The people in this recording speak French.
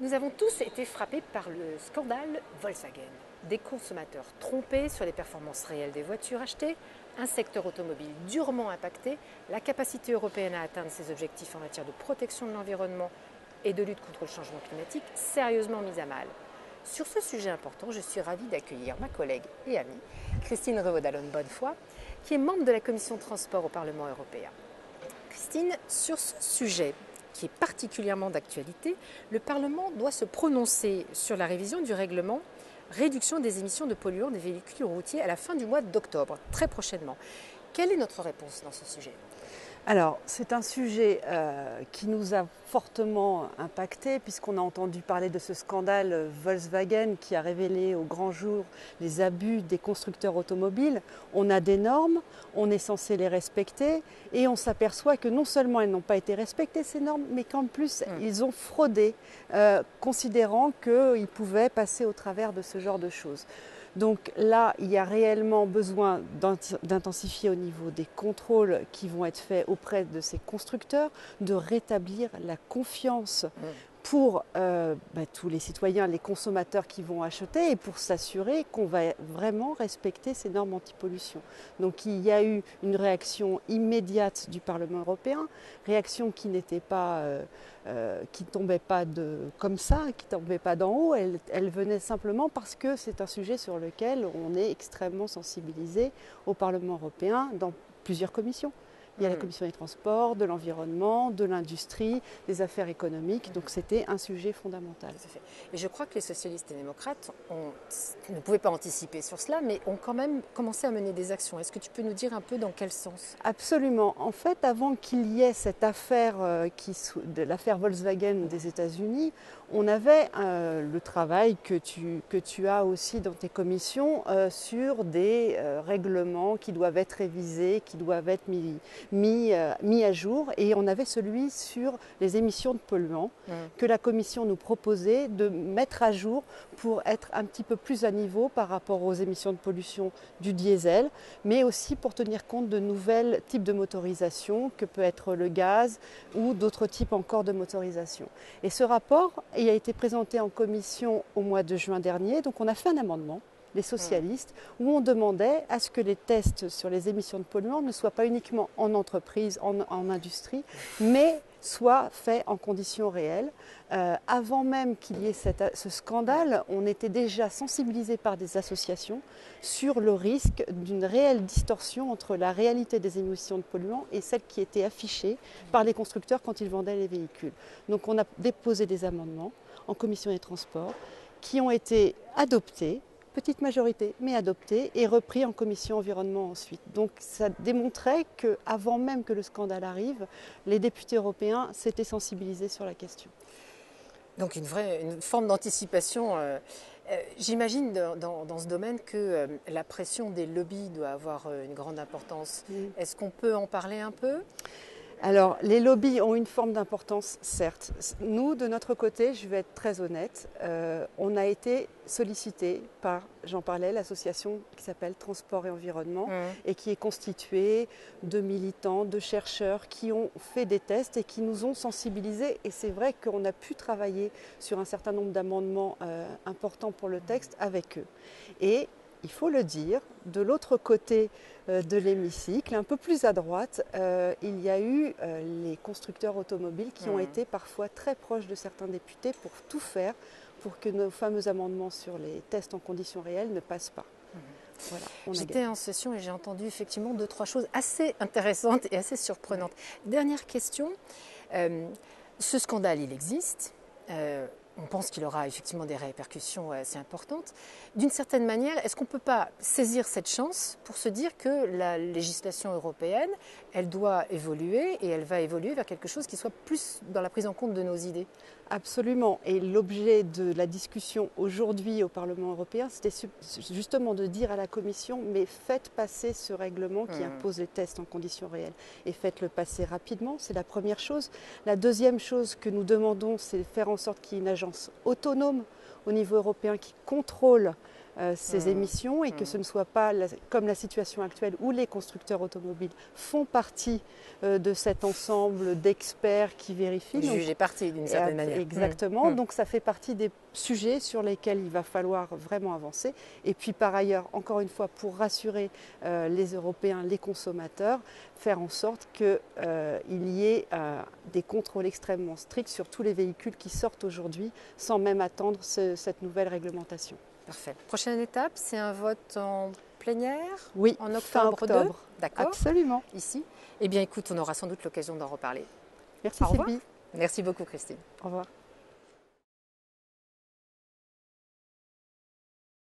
Nous avons tous été frappés par le scandale Volkswagen. Des consommateurs trompés sur les performances réelles des voitures achetées, un secteur automobile durement impacté, la capacité européenne à atteindre ses objectifs en matière de protection de l'environnement et de lutte contre le changement climatique sérieusement mise à mal. Sur ce sujet important, je suis ravie d'accueillir ma collègue et amie, Christine Revaud-Dallon-Bonnefoy, qui est membre de la commission transport au Parlement européen. Christine, sur ce sujet qui est particulièrement d'actualité, le Parlement doit se prononcer sur la révision du règlement réduction des émissions de polluants des véhicules routiers à la fin du mois d'octobre, très prochainement. Quelle est notre réponse dans ce sujet ? Alors, c'est un sujet qui nous a fortement impacté puisqu'on a entendu parler de ce scandale Volkswagen qui a révélé au grand jour les abus des constructeurs automobiles. On a des normes, on est censé les respecter et on s'aperçoit que non seulement elles n'ont pas été respectées ces normes, mais qu'en plus ils ont fraudé, considérant qu'ils pouvaient passer au travers de ce genre de choses. Donc là, il y a réellement besoin d'intensifier au niveau des contrôles qui vont être faits auprès de ces constructeurs, de rétablir la confiance pour tous les citoyens, les consommateurs qui vont acheter et pour s'assurer qu'on va vraiment respecter ces normes anti-pollution. Donc il y a eu une réaction immédiate du Parlement européen, réaction qui n'était pas, qui ne tombait pas comme ça, qui ne tombait pas d'en haut, elle venait simplement parce que c'est un sujet sur lequel on est extrêmement sensibilisé au Parlement européen dans plusieurs commissions. Il y a la commission des transports, de l'environnement, de l'industrie, des affaires économiques. Donc c'était un sujet fondamental. Et je crois que les socialistes et démocrates ne pouvaient pas anticiper sur cela, mais ont quand même commencé à mener des actions. Est-ce que tu peux nous dire un peu dans quel sens ? Absolument. En fait, avant qu'il y ait cette affaire, l'affaire Volkswagen des États-Unis, on avait le travail que tu as aussi dans tes commissions sur des règlements qui doivent être révisés, qui doivent être mis à jour, et on avait celui sur les émissions de polluants que la Commission nous proposait de mettre à jour pour être un petit peu plus à niveau par rapport aux émissions de pollution du diesel, mais aussi pour tenir compte de nouvelles types de motorisation que peut être le gaz ou d'autres types encore de motorisation. Et ce rapport il a été présenté en commission au mois de juin dernier, donc on a fait un amendement, les socialistes, où on demandait à ce que les tests sur les émissions de polluants ne soient pas uniquement en entreprise, en industrie, mais soient faits en conditions réelles. Avant même qu'il y ait ce scandale, on était déjà sensibilisés par des associations sur le risque d'une réelle distorsion entre la réalité des émissions de polluants et celle qui était affichée par les constructeurs quand ils vendaient les véhicules. Donc on a déposé des amendements en commission des transports qui ont été adoptés, petite majorité, mais adopté et repris en commission environnement ensuite. Donc ça démontrait qu'avant même que le scandale arrive, les députés européens s'étaient sensibilisés sur la question. Donc une forme d'anticipation. J'imagine dans ce domaine que la pression des lobbies doit avoir une grande importance. Est-ce qu'on peut en parler un peu ? Alors, les lobbies ont une forme d'importance, certes. Nous, de notre côté, je vais être très honnête, on a été sollicités par, j'en parlais, l'association qui s'appelle Transport et Environnement et qui est constituée de militants, de chercheurs qui ont fait des tests et qui nous ont sensibilisés. Et c'est vrai qu'on a pu travailler sur un certain nombre d'amendements importants pour le texte avec eux. Et il faut le dire, de l'autre côté de l'hémicycle, un peu plus à droite, il y a eu les constructeurs automobiles qui ont été parfois très proches de certains députés pour tout faire pour que nos fameux amendements sur les tests en conditions réelles ne passent pas. Voilà, j'étais en session et j'ai entendu effectivement 2-3 choses assez intéressantes et assez surprenantes. Dernière question, ce scandale il existe. On pense qu'il aura effectivement des répercussions assez importantes. D'une certaine manière, est-ce qu'on ne peut pas saisir cette chance pour se dire que la législation européenne, elle doit évoluer et elle va évoluer vers quelque chose qui soit plus dans la prise en compte de nos idées ? Absolument. Et l'objet de la discussion aujourd'hui au Parlement européen, c'était justement de dire à la Commission, mais faites passer ce règlement qui impose les tests en conditions réelles. Et faites-le passer rapidement, c'est la première chose. La deuxième chose que nous demandons, c'est de faire en sorte qu'il y ait une agence autonome au niveau européen qui contrôle ces émissions et que ce ne soit pas comme la situation actuelle où les constructeurs automobiles font partie de cet ensemble d'experts qui vérifient. Juger partie d'une certaine manière. Exactement, donc ça fait partie des sujets sur lesquels il va falloir vraiment avancer. Et puis par ailleurs, encore une fois, pour rassurer les Européens, les consommateurs, faire en sorte qu'il y ait des contrôles extrêmement stricts sur tous les véhicules qui sortent aujourd'hui sans même attendre cette nouvelle réglementation. Parfait. Prochaine étape, c'est un vote en plénière? Oui, en octobre, fin octobre. D'accord. Absolument. Ici. Eh bien écoute, on aura sans doute l'occasion d'en reparler. Merci Sylvie. Merci beaucoup Christine. Au revoir.